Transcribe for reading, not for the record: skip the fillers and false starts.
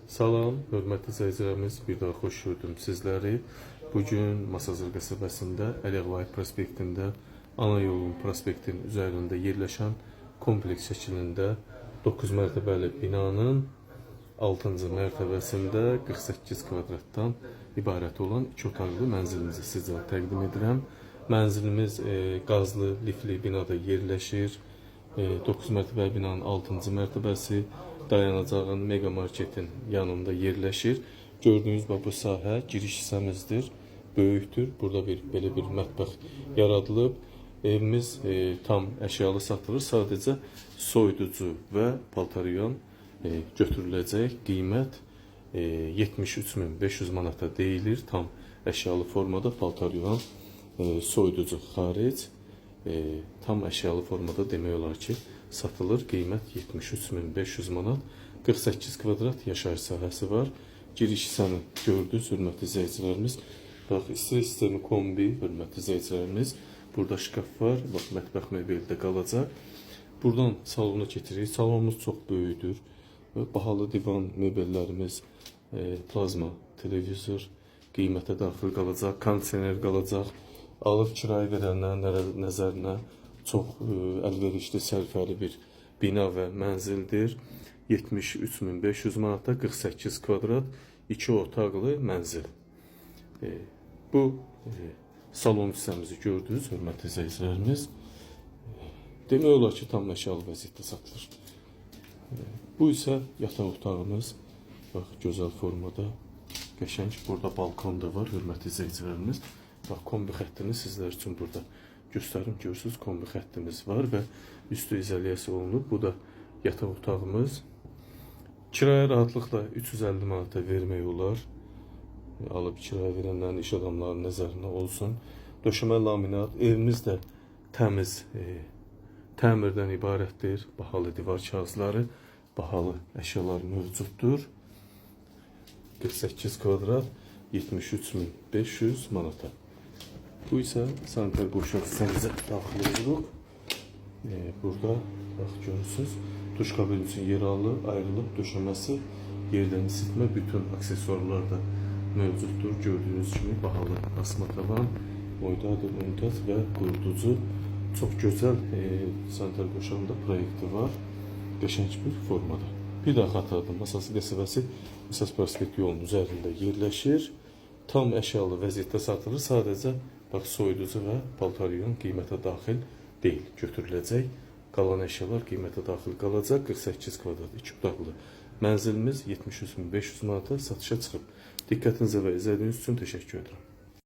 Salam, hörmətli izləyicilərimiz, bir daha xoş gördüm sizləri. Bugün Masazır qəsəbəsində Əliğvay prospektində, ana yolun prospektin üzərində yerləşən kompleks şəklində 9 mərtəbəli binanın 6-cı mərtəbəsində 48 kvadratdan ibarət olan 2 otaqlı mənzilimizi sizə təqdim edirəm. Mənzilimiz qazlı, lifli binada yerləşir. 9 mərtəbəli binanın 6-cı mərtəbəsi dayanacağın mega marketin yanında yerləşir. Gördüyünüz bu sahə giriş hissəmizdir. Böyükdür. Burada belə bir mətbəx yaradılıb. Evimiz tam əşyalı satılır. Sadəcə soyuducu və paltaryon götürüləcək. Qiymət 73.500 manata deyilir. Tam əşyalı formada paltaryon, soyuducu xaric, tam əşyalı formada demək olar ki satılır. Qiymət 73.500 manat. 48 kvadrat yaşayış sahəsi var. Giriş hissəni gördünüz, hörmətli izləyicilərimiz. Bax, istilik sistemi kombi, hörmətli izləyicilərimiz. Burada şkaf var. Bax, mətbəx mebeli də qalacaq. Buradan salona keçirik. Salonumuz çox böyükdür. Bahalı divan mebellərimiz, plazma televizor qiymətə daxil qalacaq. Kondisioner qalacaq. Alıb kirayə verənlərin nəzərinə çox əlverişli, sərfəli bir bina və mənzildir. 73.500 manata 48 kvadrat 2 otaqlı mənzil. Bu salon hissəmizi gördünüz, hörmətli izləyicilərimiz. Demək olar ki, tam əşyalı vəziyyətdə satılır. Bu isə yataq otağımız. Bax, gözəl formada, qəşəng. Burada balkon da var, hörmətli izləyicilərimiz. Bax, kombi xəttini sizlər üçün burada göstərim. Görürsünüz, kombi xəttimiz var və üstü izolyasiya olunub. Bu da yataq otağımız. Kirayə rahatlıqla 350 manata vermək olar. Alıb kirayə verənlərin, iş adamlarının nəzərinə olsun. Döşəmə laminat. Evimiz də təmiz təmirdən ibarətdir. Bahalı divar kağızları, bahalı əşyalar mövcuddur. 48 kvadrat 73.500 manata. Bu isə sanitar qurşaq hissəmizə daxil oluruq. Burada bax, görürsünüz, duş kabini üçün yer ayrılıb, döşəməsi, yerdən isitmə, bütün aksesuarlar da mövcuddur. Gördüyünüz kimi bahalı asma tavan, oydadır, unitaz və quruducu. Çox gözəl sanitar qurşağında proyekti var. Qəşəng bir formada. Bir daha xatırladım, Masazır qəsəbəsi Əsas prospekt yolunun üzərində yerləşir. Tam əşyalı vəziyyətdə satılır. Sadəcə bax, soyuducu və paltaryon qiymətə daxil deyil, götürüləcək. Qalan əşyalar qiymətə daxil qalacaq. 48 kvadrat 2 otaqlı mənzilimiz 73.500 manata satışa çıxıb. Diqqətinizə və izlədiyiniz üçün təşəkkür edirəm.